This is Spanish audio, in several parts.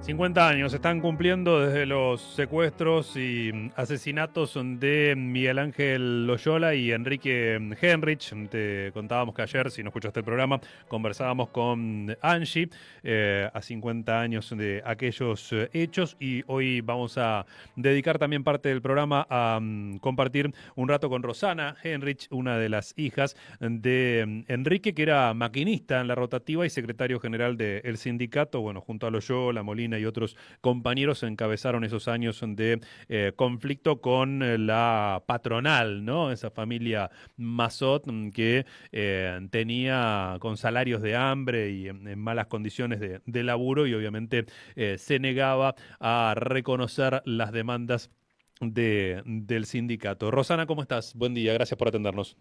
50 años están cumpliendo desde los secuestros y asesinatos de Miguel Ángel Loyola y Enrique Henrich. Te contábamos que ayer, si no escuchaste el programa, conversábamos con Angie a 50 años de aquellos hechos, y hoy vamos a dedicar también parte del programa a compartir un rato con Rosana Henrich, una de las hijas de Enrique, que era maquinista en la rotativa y secretario general del sindicato. Bueno, junto a Loyola, Molina y otros compañeros encabezaron esos años de conflicto con la patronal, ¿no? Esa familia Mazot que tenía con salarios de hambre y en malas condiciones de laburo, y obviamente se negaba a reconocer las demandas del sindicato. Rosana, ¿cómo estás? Buen día, gracias por atendernos.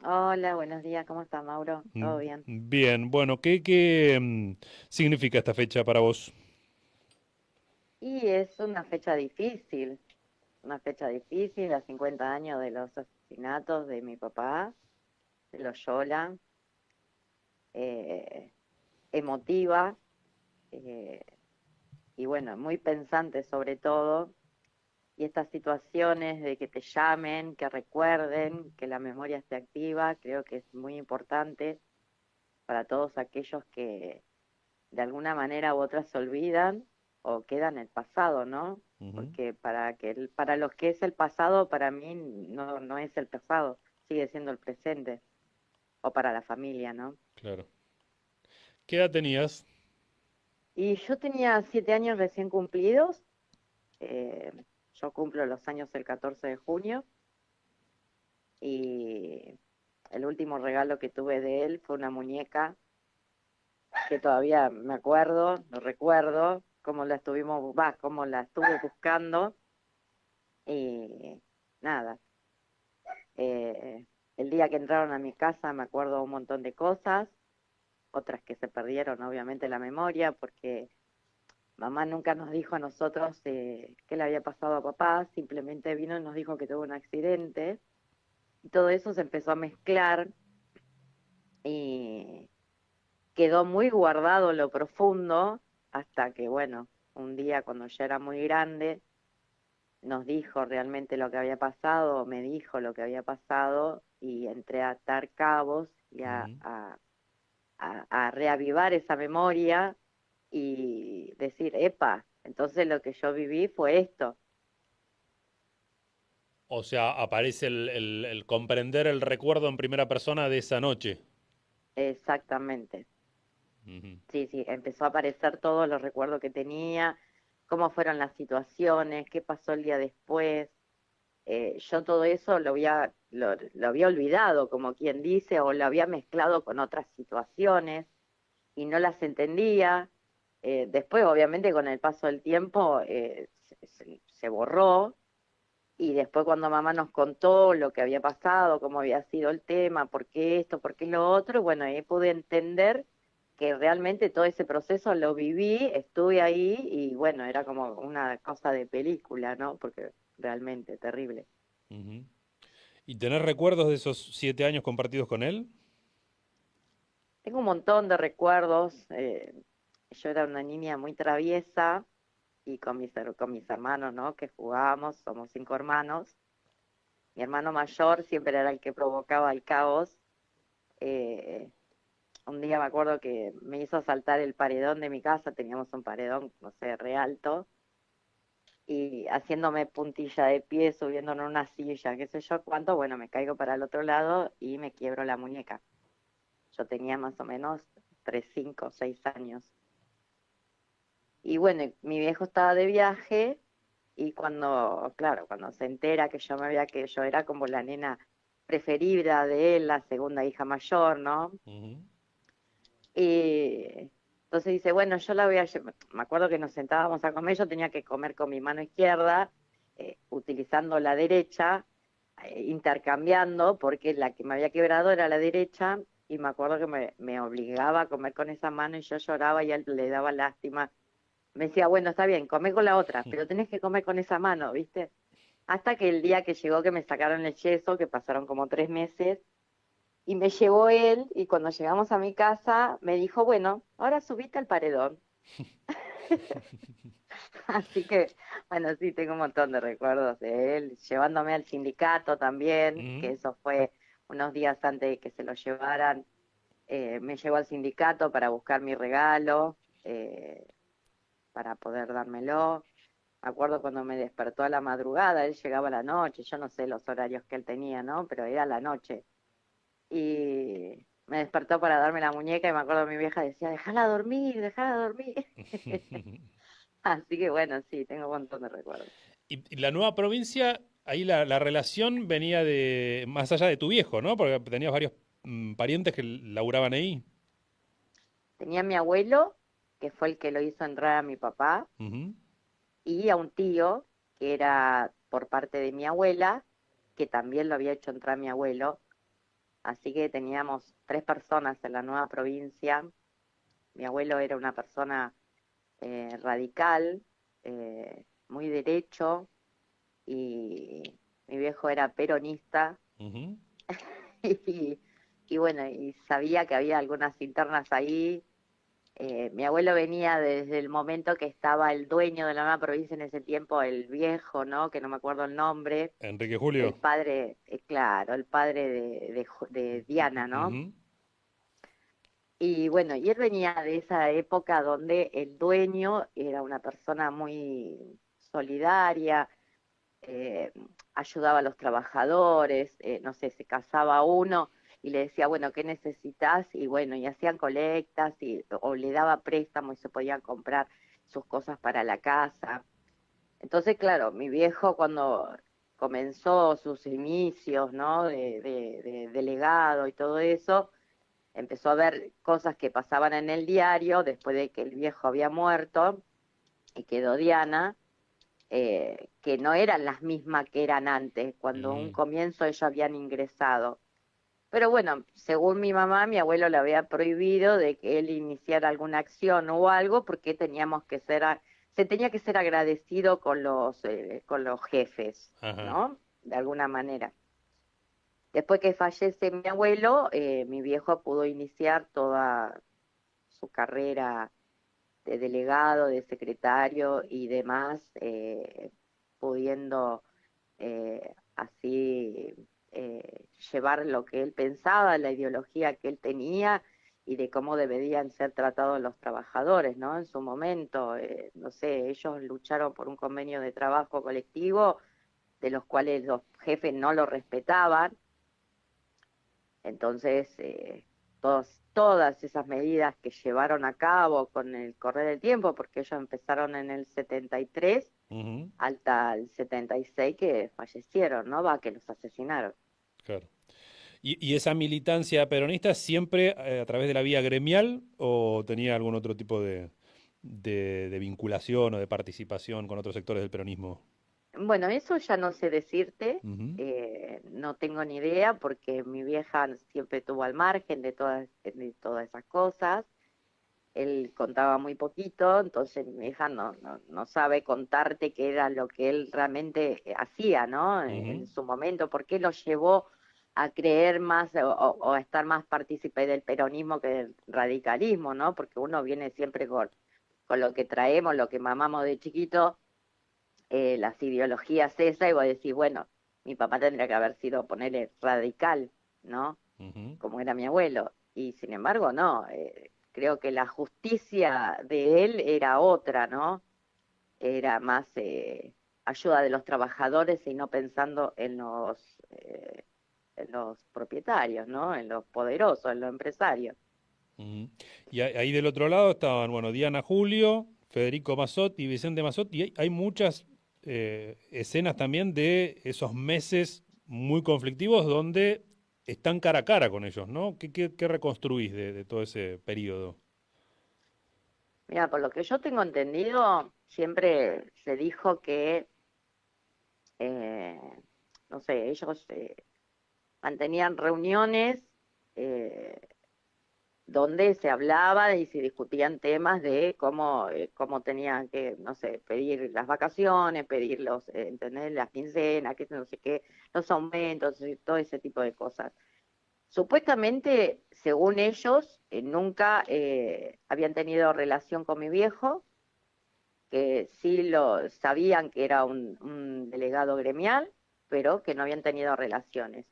Hola, buenos días, ¿cómo está Mauro? ¿Todo bien? Bien, bueno, ¿qué significa esta fecha para vos? Y es una fecha difícil, a 50 años de los asesinatos de mi papá, de Loyola, eh, emotiva, eh, y bueno, muy pensante sobre todo. Y estas situaciones de que te llamen, que recuerden, que la memoria esté activa, creo que es muy importante para todos aquellos que de alguna manera u otra se olvidan o quedan en el pasado, ¿no? Ujú. Porque para los que es el pasado, para mí no es el pasado, sigue siendo el presente, o para la familia, ¿no? Claro. ¿Qué edad tenías? Y yo tenía 7 años recién cumplidos, eh, yo cumplo los años el 14 de junio, y el último regalo que tuve de él fue una muñeca que todavía me acuerdo, lo recuerdo, cómo la estuve buscando. Y nada, el día que entraron a mi casa me acuerdo un montón de cosas, otras que se perdieron obviamente la memoria, porque mamá nunca nos dijo a nosotros qué le había pasado a papá, simplemente vino y nos dijo que tuvo un accidente, y todo eso se empezó a mezclar y quedó muy guardado en lo profundo, hasta que, bueno, un día cuando ya era muy grande, nos dijo realmente lo que había pasado, me dijo lo que había pasado, y entré a atar cabos y Ujú. a reavivar esa memoria y decir, epa, entonces lo que yo viví fue esto. O sea, aparece el comprender el recuerdo en primera persona de esa noche. Exactamente. Ujú. Sí, sí, empezó a aparecer todos los recuerdos que tenía, cómo fueron las situaciones, qué pasó el día después. Yo todo eso lo había olvidado, como quien dice, o lo había mezclado con otras situaciones y no las entendía. Después, obviamente, con el paso del tiempo, se borró, y después cuando mamá nos contó lo que había pasado, cómo había sido el tema, por qué esto, por qué lo otro, bueno, ahí pude entender que realmente todo ese proceso lo viví, estuve ahí, y bueno, era como una cosa de película, ¿no? Porque realmente terrible. Ujú. ¿Y tenés recuerdos de esos 7 años compartidos con él? Tengo un montón de recuerdos. Yo era una niña muy traviesa, y con mis hermanos, ¿no? Que jugábamos, somos 5 hermanos. Mi hermano mayor siempre era el que provocaba el caos. Eh, un día me acuerdo que me hizo saltar el paredón de mi casa, teníamos un paredón, no sé, re alto, y haciéndome puntilla de pie, subiéndome en una silla, qué sé yo cuánto, bueno, me caigo para el otro lado y me quiebro la muñeca. Yo tenía más o menos 3, 5, 6 años. Y bueno, mi viejo estaba de viaje, y claro, cuando se entera que yo era como la nena preferida de él, la segunda hija mayor, ¿no? Ujú. Y entonces dice, bueno, yo la voy a llevar. Me acuerdo que nos sentábamos a comer, yo tenía que comer con mi mano izquierda, utilizando la derecha, intercambiando, porque la que me había quebrado era la derecha, y me acuerdo que me obligaba a comer con esa mano, y yo lloraba y a él le daba lástima. Me decía, bueno, está bien, come con la otra, pero tenés que comer con esa mano, ¿viste? Hasta que el día que llegó, que me sacaron el yeso, que pasaron como 3 meses, y me llevó él, y cuando llegamos a mi casa me dijo, bueno, ahora subiste al paredón. Así que, bueno, sí, tengo un montón de recuerdos de él, llevándome al sindicato también, que Mm. eso fue unos días antes de que se lo llevaran. Me llevó al sindicato para buscar mi regalo, para poder dármelo. Me acuerdo cuando me despertó a la madrugada, él llegaba a la noche, yo no sé los horarios que él tenía, ¿no? Pero era la noche. Y me despertó para darme la muñeca y me acuerdo mi vieja decía, déjala dormir, déjala dormir. Así que bueno, sí, tengo un montón de recuerdos. Y la nueva provincia, ahí la relación venía de más allá de tu viejo, ¿no? Porque tenías varios parientes que laburaban ahí. Tenía a mi abuelo, que fue el que lo hizo entrar a mi papá, Ujú. y a un tío, que era por parte de mi abuela, que también lo había hecho entrar mi abuelo. Así que teníamos 3 personas en la nueva provincia. Mi abuelo era una persona radical, muy derecho, y mi viejo era peronista, Ujú. y, y bueno, y sabía que había algunas internas ahí. Mi abuelo venía desde el momento que estaba el dueño de la nueva provincia en ese tiempo, el viejo, ¿no? Que no me acuerdo el nombre, Enrique el Julio. padre, claro, el padre de Diana, ¿no? Ujú. Y bueno, y él venía de esa época donde el dueño era una persona muy solidaria, eh, ayudaba a los trabajadores, no sé, se casaba uno y le decía, bueno, ¿qué necesitas? Y bueno, y hacían colectas o le daba préstamo y se podían comprar sus cosas para la casa. Entonces, claro, mi viejo cuando comenzó sus inicios, ¿no? De delegado y todo eso, empezó a ver cosas que pasaban en el diario después de que el viejo había muerto y quedó Diana, que no eran las mismas que eran antes, cuando un Ujú. comienzo ellos habían ingresado. Pero bueno, según mi mamá, mi abuelo le había prohibido de que él iniciara alguna acción o algo porque teníamos que se tenía que ser agradecido con los jefes, Ajá. ¿no? De alguna manera. Después que fallece mi abuelo, mi viejo pudo iniciar toda su carrera de delegado, de secretario y demás, pudiendo así llevar lo que él pensaba, la ideología que él tenía y de cómo deberían ser tratados los trabajadores, ¿no? En su momento, no sé, ellos lucharon por un convenio de trabajo colectivo de los cuales los jefes no lo respetaban. Entonces, todas esas medidas que llevaron a cabo con el correr del tiempo, porque ellos empezaron en el 73 Ujú. hasta el 76 que fallecieron, ¿no? Va, que los asesinaron. Claro. Y esa militancia peronista siempre a través de la vía gremial o tenía algún otro tipo de vinculación o de participación con otros sectores del peronismo? Bueno, eso ya no sé decirte, Ujú. no tengo ni idea porque mi vieja siempre estuvo al margen de todas esas cosas. Él contaba muy poquito, entonces mi hija no sabe contarte qué era lo que él realmente hacía, ¿no? Ujú. En su momento, por qué lo llevó a creer más o a estar más partícipe del peronismo que del radicalismo, ¿no? Porque uno viene siempre con lo que traemos, lo que mamamos de chiquito, las ideologías esas, y vos decís, bueno, mi papá tendría que haber sido, ponerle radical, ¿no? Ujú. Como era mi abuelo. Y sin embargo, no, creo que la justicia de él era otra, ¿no? Era más ayuda de los trabajadores y no pensando en los propietarios, ¿no? En los poderosos, en los empresarios. Ujú. Y ahí del otro lado estaban, bueno, Diana Julio, Federico Mazzotti y Vicente Mazzotti. Y hay muchas escenas también de esos meses muy conflictivos donde están cara a cara con ellos, ¿no? ¿Qué reconstruís de todo ese periodo? Mira, por lo que yo tengo entendido, siempre se dijo que, eh, no sé, ellos mantenían reuniones eh, donde se hablaba y se discutían temas de cómo tenían que, no sé, pedir las vacaciones, pedir ¿entendés? Las quincenas, que no sé qué, los aumentos, y todo ese tipo de cosas. Supuestamente, según ellos, nunca habían tenido relación con mi viejo, que sí lo sabían que era un delegado gremial, pero que no habían tenido relaciones.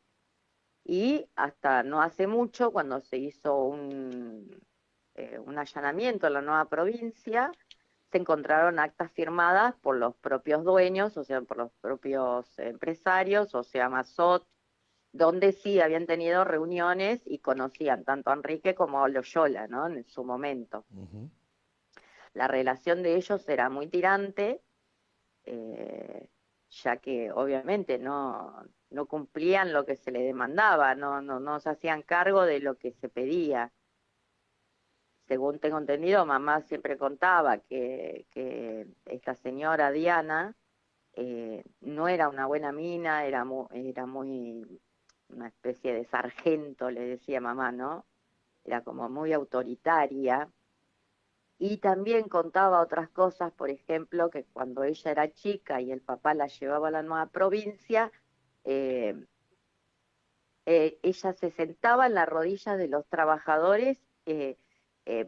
Y hasta no hace mucho, cuando se hizo un allanamiento en la nueva provincia, se encontraron actas firmadas por los propios dueños, o sea, por los propios empresarios, o sea, Mazot, donde sí habían tenido reuniones y conocían tanto a Enrique como a Loyola, ¿no? En su momento. Ujú. La relación de ellos era muy tirante, eh, ya que obviamente no cumplían lo que se les demandaba, no se hacían cargo de lo que se pedía. Según tengo entendido, mamá siempre contaba que esta señora Diana no era una buena mina, era muy una especie de sargento, le decía mamá, ¿no? Era como muy autoritaria. Y también contaba otras cosas, por ejemplo, que cuando ella era chica y el papá la llevaba a la nueva provincia, eh, ella se sentaba en las rodillas de los trabajadores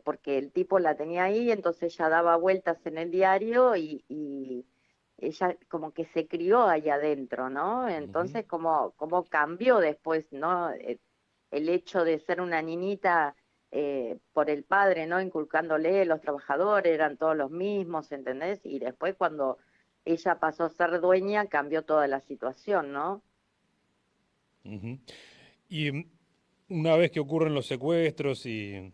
porque el tipo la tenía ahí, entonces ella daba vueltas en el diario y ella como que se crió ahí adentro, ¿no? Ujú. Entonces, como cambió después, ¿no? El hecho de ser una niñita por el padre, ¿no? Inculcándole, los trabajadores eran todos los mismos, ¿entendés? Y después cuando ella pasó a ser dueña, cambió toda la situación, ¿no? Ujú. Y una vez que ocurren los secuestros y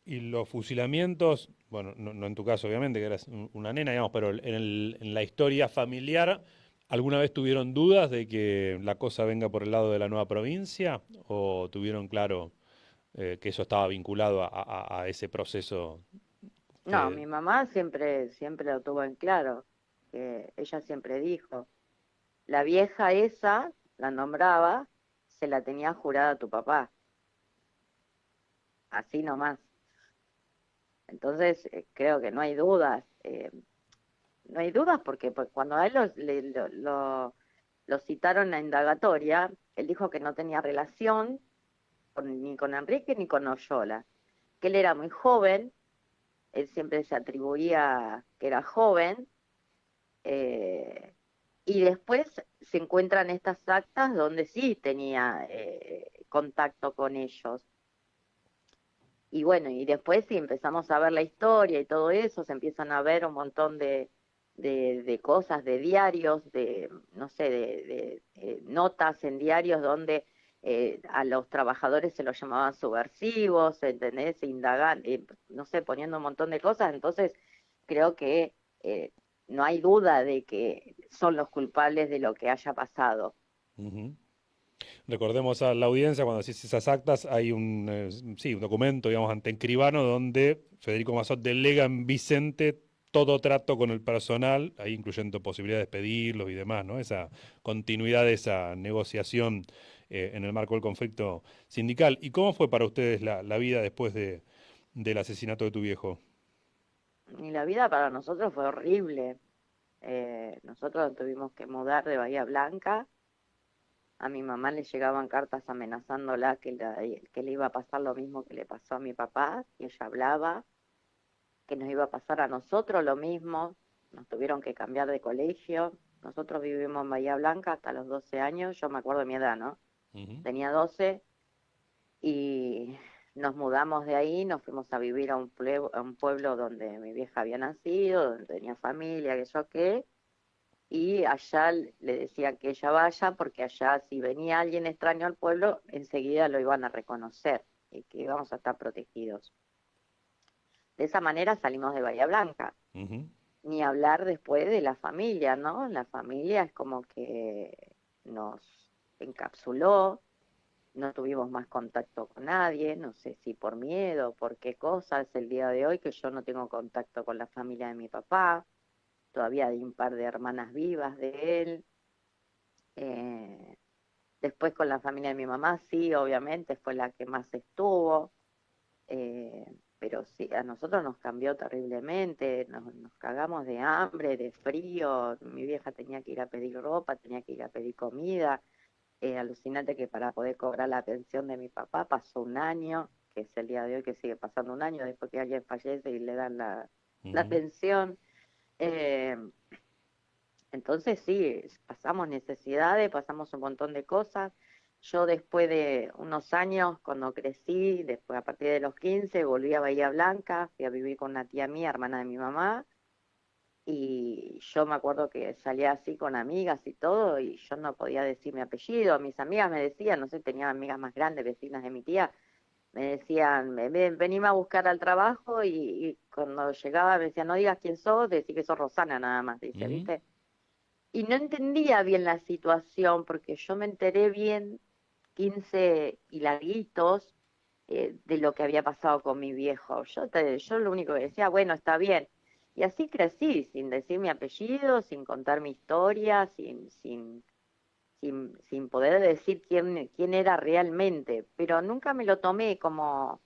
los fusilamientos, bueno, no en tu caso obviamente, que eras una nena, digamos, pero en la historia familiar, ¿alguna vez tuvieron dudas de que la cosa venga por el lado de la nueva provincia? ¿O tuvieron claro que eso estaba vinculado a ese proceso No, que... mi mamá siempre lo tuvo en claro, que ella siempre dijo, la vieja esa, la nombraba, se la tenía jurada a tu papá, así nomás. Entonces, creo que no hay dudas, no hay dudas porque pues, cuando a él lo citaron a indagatoria, él dijo que no tenía relación ni con Enrique ni con Oyola, que él era muy joven, él siempre se atribuía que era joven, eh, y después se encuentran estas actas donde sí tenía contacto con ellos. Y bueno, y después si empezamos a ver la historia y todo eso, se empiezan a ver un montón de cosas, de diarios, no sé, de notas en diarios donde a los trabajadores se los llamaban subversivos, ¿entendés? Se indagan, no sé, poniendo un montón de cosas. Entonces, creo que eh, no hay duda de que son los culpables de lo que haya pasado. Ujú. Recordemos a la audiencia, cuando decís esas actas, hay sí, un documento, digamos, ante escribano donde Federico Mazot delega en Vicente todo trato con el personal, ahí incluyendo posibilidad de despedirlos y demás, ¿no? Esa continuidad de esa negociación en el marco del conflicto sindical. ¿Y cómo fue para ustedes la vida después del asesinato de tu viejo? Y la vida para nosotros fue horrible. Nosotros tuvimos que mudar de Bahía Blanca. A mi mamá le llegaban cartas amenazándola que le iba a pasar lo mismo que le pasó a mi papá, y ella hablaba, que nos iba a pasar a nosotros lo mismo. Nos tuvieron que cambiar de colegio. Nosotros vivimos en Bahía Blanca hasta los 12 años. Yo me acuerdo de mi edad, ¿no? Ujú. Tenía 12 y nos mudamos de ahí, nos fuimos a vivir a un pueblo donde mi vieja había nacido, donde tenía familia, que yo qué, y allá le decían que ella vaya porque allá si venía alguien extraño al pueblo, enseguida lo iban a reconocer y que íbamos a estar protegidos. De esa manera salimos de Bahía Blanca. Ujú. Ni hablar después de la familia, ¿no? La familia es como que nos encapsuló, no tuvimos más contacto con nadie, no sé si por miedo, por qué cosas, el día de hoy que yo no tengo contacto con la familia de mi papá, todavía hay un par de hermanas vivas de él. Eh, Después con la familia de mi mamá, sí, obviamente, fue la que más estuvo, pero sí, a nosotros nos cambió terriblemente, nos cagamos de hambre, de frío, mi vieja tenía que ir a pedir ropa, tenía que ir a pedir comida. Alucinante que para poder cobrar la pensión de mi papá pasó un año, que es el día de hoy que sigue pasando un año después que alguien fallece y le dan la Ujú. pensión. Eh, entonces sí, pasamos necesidades, pasamos un montón de cosas. Yo después de unos años, cuando crecí, después a partir de los 15, volví a Bahía Blanca, fui a vivir con una tía mía, hermana de mi mamá, y yo me acuerdo que salía así con amigas y todo, y yo no podía decir mi apellido. Mis amigas me decían, no sé, tenía amigas más grandes, vecinas de mi tía, me decían, venime a buscar al trabajo, y cuando llegaba me decían, no digas quién sos, decí que sos Rosana nada más, dice, Ujú. ¿viste? Y no entendía bien la situación, porque yo me enteré bien 15 y larguitos de lo que había pasado con mi viejo. Yo lo único que decía, bueno, está bien. Y así crecí, sin decir mi apellido, sin contar mi historia, sin poder decir quién era realmente, pero nunca me lo tomé como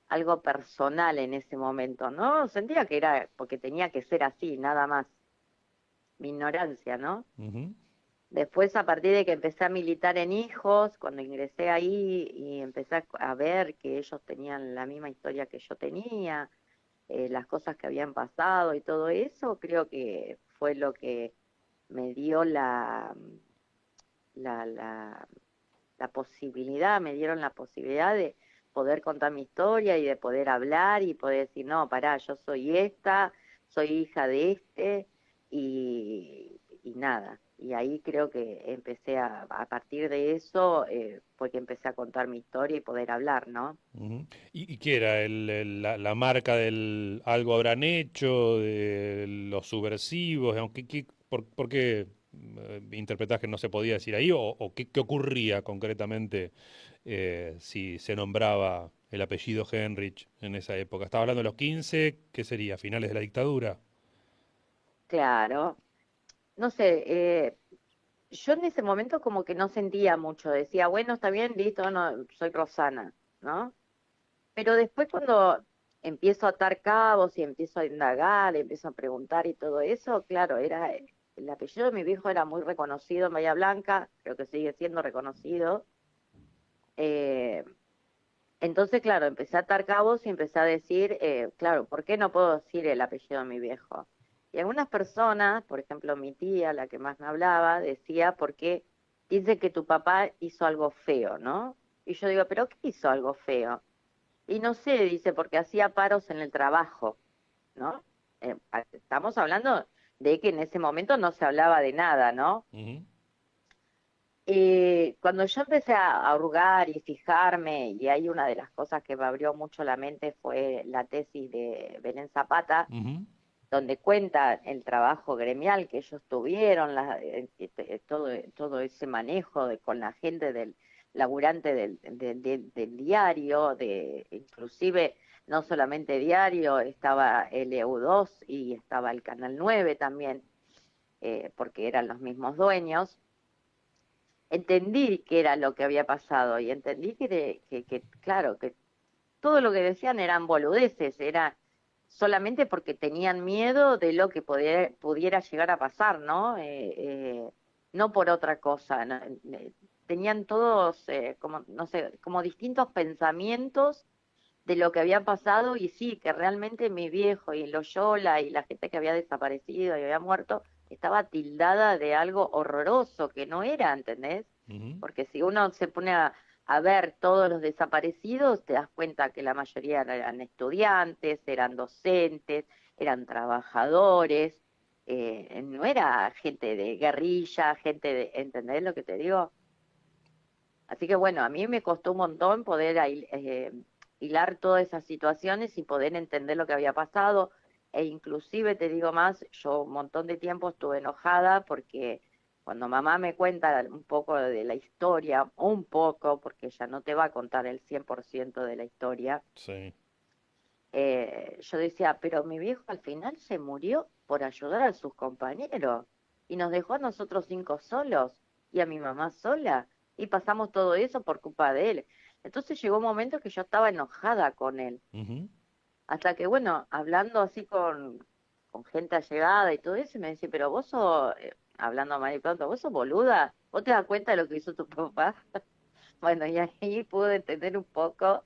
algo personal en ese momento, ¿no? Sentía que era porque tenía que ser así, nada más, mi ignorancia, ¿no? Ujú. Después, a partir de que empecé a militar en Hijos, cuando ingresé ahí y empecé a ver que ellos tenían la misma historia que yo tenía, las cosas que habían pasado y todo eso, creo que fue lo que me dio la, la, la posibilidad, me dieron la posibilidad de poder contar mi historia y de poder hablar y poder decir, no, pará, yo soy esta, soy hija de este, y nada. Y ahí creo que empecé a partir de eso, fue que empecé a contar mi historia y poder hablar, ¿no? Ujú. ¿Y qué era? La marca del algo habrán hecho, de los subversivos? Digamos, por qué interpretás que no se podía decir ahí? ¿O qué ocurría concretamente si se nombraba el apellido Henrich en esa época? Estaba hablando de los 15, ¿qué sería? ¿Finales de la dictadura? Claro. No sé, yo en ese momento como que no sentía mucho, decía, bueno, está bien, listo, no, soy Rosana, ¿no? Pero después cuando empiezo a atar cabos y empiezo a indagar, empiezo a preguntar y todo eso, claro, el apellido de mi viejo era muy reconocido en Bahía Blanca, creo que sigue siendo reconocido. Eh, entonces, claro, empecé a atar cabos y empecé a decir, claro, ¿por qué no puedo decir el apellido de mi viejo? Y algunas personas, por ejemplo mi tía, la que más me hablaba, decía, porque dice que tu papá hizo algo feo, ¿no? Y yo digo, ¿pero qué hizo algo feo? Y no sé, dice, porque hacía paros en el trabajo, ¿no? Estamos hablando de que en ese momento no se hablaba de nada, ¿no? Ujú. Cuando yo empecé a hurgar y fijarme, y hay una de las cosas que me abrió mucho la mente fue la tesis de Belén Zapata, Ujú. donde cuenta el trabajo gremial que ellos tuvieron, todo ese manejo con la gente del laburante del diario, inclusive no solamente diario, estaba el EU2 y estaba el Canal 9 también, porque eran los mismos dueños. Entendí qué era lo que había pasado y entendí claro, que todo lo que decían eran boludeces, era solamente porque tenían miedo de lo que pudiera llegar a pasar, ¿no? No por otra cosa. ¿No? Tenían todos, como, no sé, como distintos pensamientos de lo que había pasado y sí, que realmente mi viejo y Loyola y la gente que había desaparecido y había muerto estaba tildada de algo horroroso que no era, ¿entendés? Ujú. Porque si uno se pone a ver todos los desaparecidos, te das cuenta que la mayoría eran estudiantes, eran docentes, eran trabajadores, no era gente de guerrilla, gente de, ¿entendés lo que te digo? Así que bueno, a mí me costó un montón poder hilar todas esas situaciones y poder entender lo que había pasado. E inclusive te digo más, yo un montón de tiempo estuve enojada porque cuando mamá me cuenta un poco de la historia, un poco, porque ella no te va a contar el 100% de la historia, Sí. yo decía, pero mi viejo al final se murió por ayudar a sus compañeros y nos dejó a nosotros 5 solos y a mi mamá sola y pasamos todo eso por culpa de él. Entonces llegó un momento que yo estaba enojada con él, Ujú. hasta que bueno, hablando así con gente allegada y todo eso, me decía, pero vos sos, hablando mal y pronto, vos sos boluda, vos te das cuenta de lo que hizo tu papá. Bueno, y ahí pude entender un poco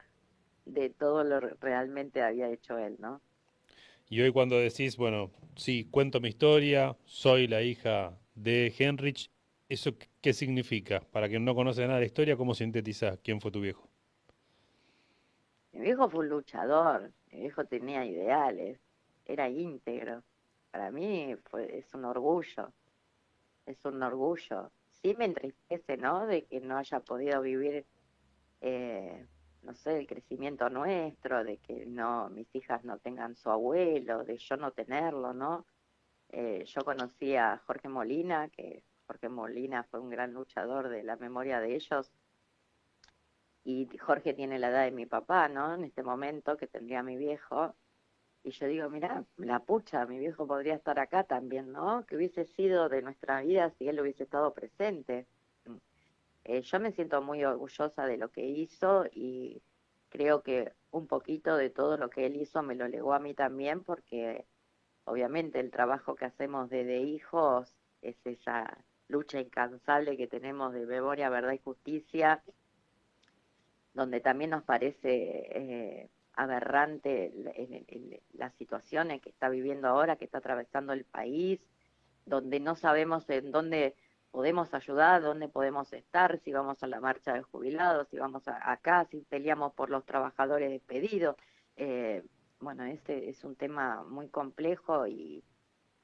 de todo lo realmente había hecho él, ¿no? Y hoy cuando decís, bueno, sí, cuento mi historia, soy la hija de Henrich, ¿eso qué significa? Para quien no conoce nada de la historia, ¿cómo sintetizás quién fue tu viejo? Mi viejo fue un luchador, mi viejo tenía ideales, era íntegro. Para mí es un orgullo, es un orgullo. Sí me entristece, ¿no? De que no haya podido vivir, eh, no sé, el crecimiento nuestro, de que no, mis hijas no tengan su abuelo, de yo no tenerlo, ¿no? Yo conocí a Jorge Molina, que Jorge Molina fue un gran luchador de la memoria de ellos, y Jorge tiene la edad de mi papá, ¿no? En este momento, que tendría mi viejo, y yo digo, mira, la pucha, mi viejo podría estar acá también, ¿no? Que hubiese sido de nuestra vida si él hubiese estado presente. Yo me siento muy orgullosa de lo que hizo y creo que un poquito de todo lo que él hizo me lo legó a mí también, porque obviamente el trabajo que hacemos desde hijos es esa lucha incansable que tenemos de memoria, verdad y justicia, donde también nos parece aberrante las situaciones que está viviendo ahora, que está atravesando el país, donde no sabemos en dónde podemos ayudar, dónde podemos estar, si vamos a la marcha de jubilados, si vamos acá, si peleamos por los trabajadores despedidos. Eh, bueno, este es un tema muy complejo y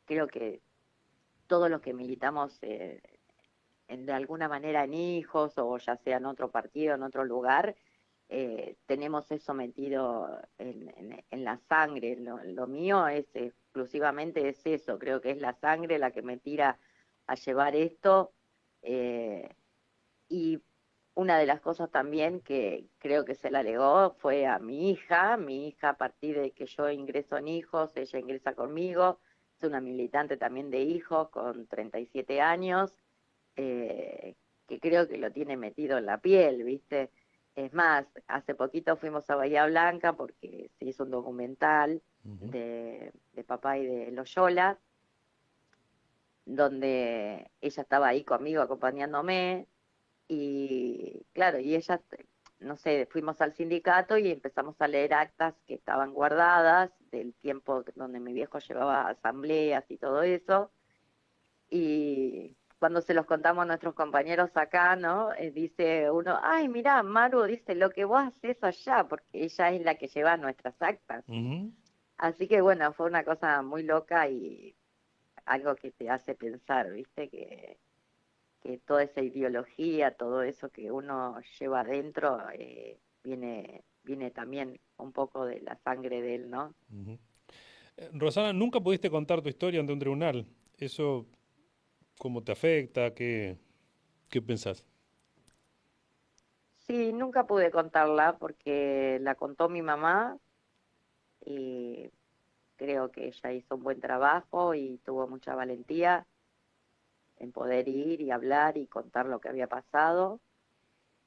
creo que todos los que militamos de alguna manera en hijos o ya sea en otro partido, en otro lugar, tenemos eso metido en la sangre. Lo mío es exclusivamente es eso, creo que es la sangre la que me tira a llevar esto. eh, y una de las cosas también que creo que se la alegó fue a mi hija a partir de que yo ingreso en hijos, ella ingresa conmigo, es una militante también de hijos con 37 años, eh, que creo que lo tiene metido en la piel, ¿viste? Es más, hace poquito fuimos a Bahía Blanca porque se hizo un documental Ujú. de papá y de Loyola, donde ella estaba ahí conmigo acompañándome y claro, y ella, no sé, fuimos al sindicato y empezamos a leer actas que estaban guardadas del tiempo donde mi viejo llevaba asambleas y todo eso, y cuando se los contamos a nuestros compañeros acá, ¿no? Dice uno, ay, mirá, Maru, dice, lo que vos haces allá, porque ella es la que lleva nuestras actas. Ujú. Así que bueno, fue una cosa muy loca y algo que te hace pensar, ¿viste? Que toda esa ideología, todo eso que uno lleva adentro, viene también un poco de la sangre de él, ¿no? Ujú. Rosana, nunca pudiste contar tu historia ante un tribunal. ¿Eso cómo te afecta? ¿Qué pensás? Sí, nunca pude contarla porque la contó mi mamá y creo que ella hizo un buen trabajo y tuvo mucha valentía en poder ir y hablar y contar lo que había pasado.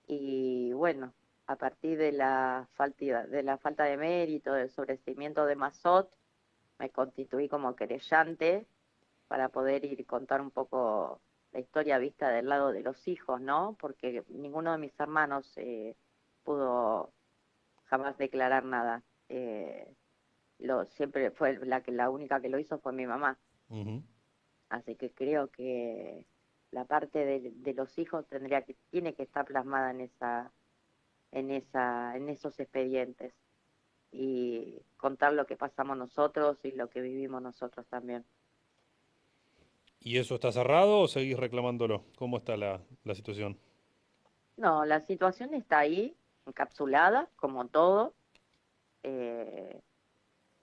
Y bueno, a partir de la falta de mérito, del sobreseimiento de Mazot, me constituí como querellante para poder ir y contar un poco la historia vista del lado de los hijos, ¿no? Porque ninguno de mis hermanos pudo jamás declarar nada. Siempre fue la única que lo hizo fue mi mamá. Ujú. Así que creo que la parte de los hijos tiene que estar plasmada en esos expedientes y contar lo que pasamos nosotros y lo que vivimos nosotros también. ¿Y eso está cerrado o seguís reclamándolo? ¿Cómo está la situación? No, la situación está ahí, encapsulada, como todo. Eh,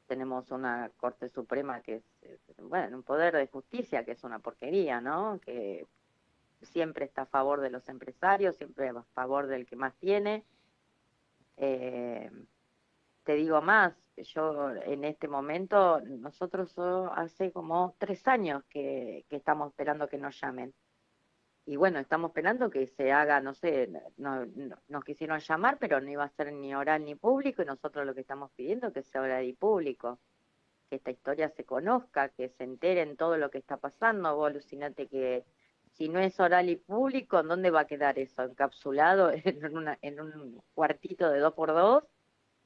Tenemos una Corte Suprema que es, bueno, un poder de justicia que es una porquería, ¿no? Que siempre está a favor de los empresarios, siempre a favor del que más tiene. Eh, Te digo más, yo en este momento, nosotros hace como 3 años que estamos esperando que nos llamen. Y bueno, estamos esperando que se haga, no sé, nos quisieron llamar, pero no iba a ser ni oral ni público, y nosotros lo que estamos pidiendo es que sea oral y público, que esta historia se conozca, que se enteren todo lo que está pasando. Vos alucinate que si no es oral y público, ¿en dónde va a quedar eso? ¿Encapsulado en un cuartito de 2x2?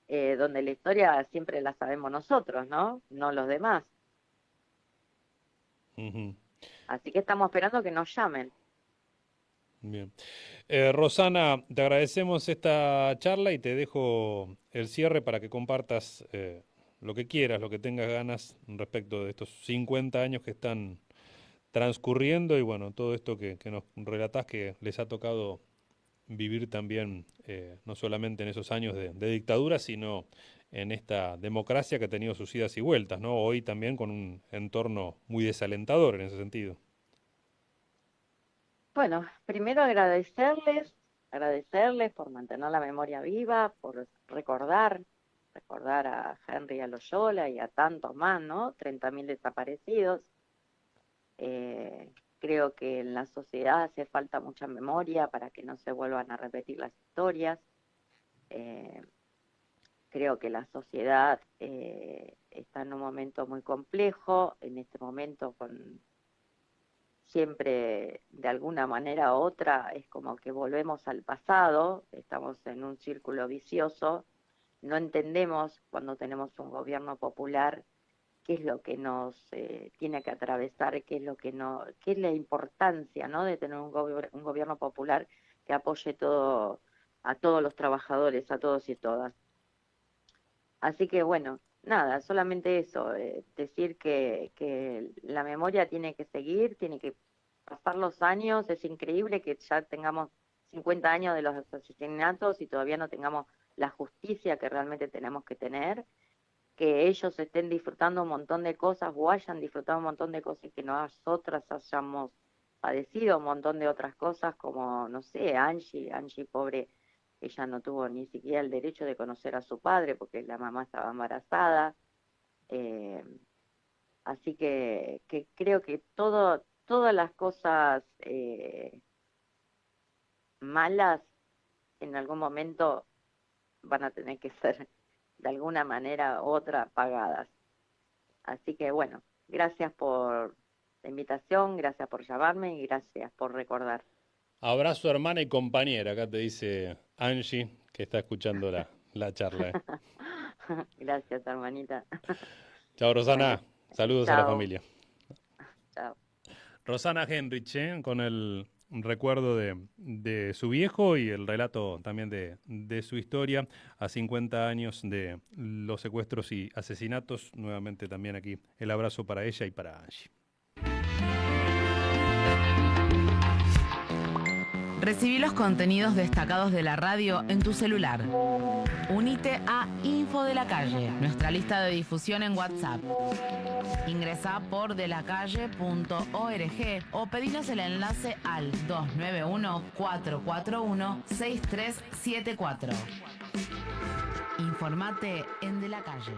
donde la historia siempre la sabemos nosotros, ¿no? No los demás. Ujú. Así que estamos esperando que nos llamen. Bien. Rosana, te agradecemos esta charla y te dejo el cierre para que compartas lo que quieras, lo que tengas ganas respecto de estos 50 años que están transcurriendo y bueno, todo esto que nos relatás que les ha tocado vivir también, no solamente en esos años de dictadura, sino en esta democracia que ha tenido sus idas y vueltas, ¿no? Hoy también con un entorno muy desalentador en ese sentido. Bueno, primero agradecerles por mantener la memoria viva, por recordar a Henry a Loyola y a tantos más, ¿no? 30.000 desaparecidos. Creo que en la sociedad hace falta mucha memoria para que no se vuelvan a repetir las historias. Eh, Creo que la sociedad está en un momento muy complejo, en este momento con siempre de alguna manera u otra es como que volvemos al pasado, estamos en un círculo vicioso, no entendemos cuando tenemos un gobierno popular qué es lo que nos tiene que atravesar, qué es lo que no, qué es la importancia, ¿no? De tener un gobierno popular que apoye todo a todos los trabajadores, a todos y todas. Así que bueno, nada, solamente eso, decir que la memoria tiene que seguir, tiene que pasar los años, es increíble que ya tengamos 50 años de los asesinatos y todavía no tengamos la justicia que realmente tenemos que tener, que ellos estén disfrutando un montón de cosas o hayan disfrutado un montón de cosas y que nosotras hayamos padecido un montón de otras cosas como, no sé, Angie pobre, ella no tuvo ni siquiera el derecho de conocer a su padre porque la mamá estaba embarazada. eh, Así que creo que todas las cosas malas en algún momento van a tener que ser de alguna manera u otra pagadas. Así que bueno, gracias por la invitación, gracias por llamarme y gracias por recordar. Abrazo hermana y compañera, acá te dice Angie, que está escuchando la charla. Gracias, hermanita. Chao Bueno, Rosana, saludos a la chao, familia. chao. Rosana Henrich, con el recuerdo de su viejo y el relato también de su historia a 50 años de los secuestros y asesinatos. Nuevamente también aquí el abrazo para ella y para Angie. Recibí los contenidos destacados de la radio en tu celular. Unite a Info de la Calle, nuestra lista de difusión en WhatsApp. Ingresá por delacalle.org o pedinos el enlace al 291-441-6374. Informate en De la Calle.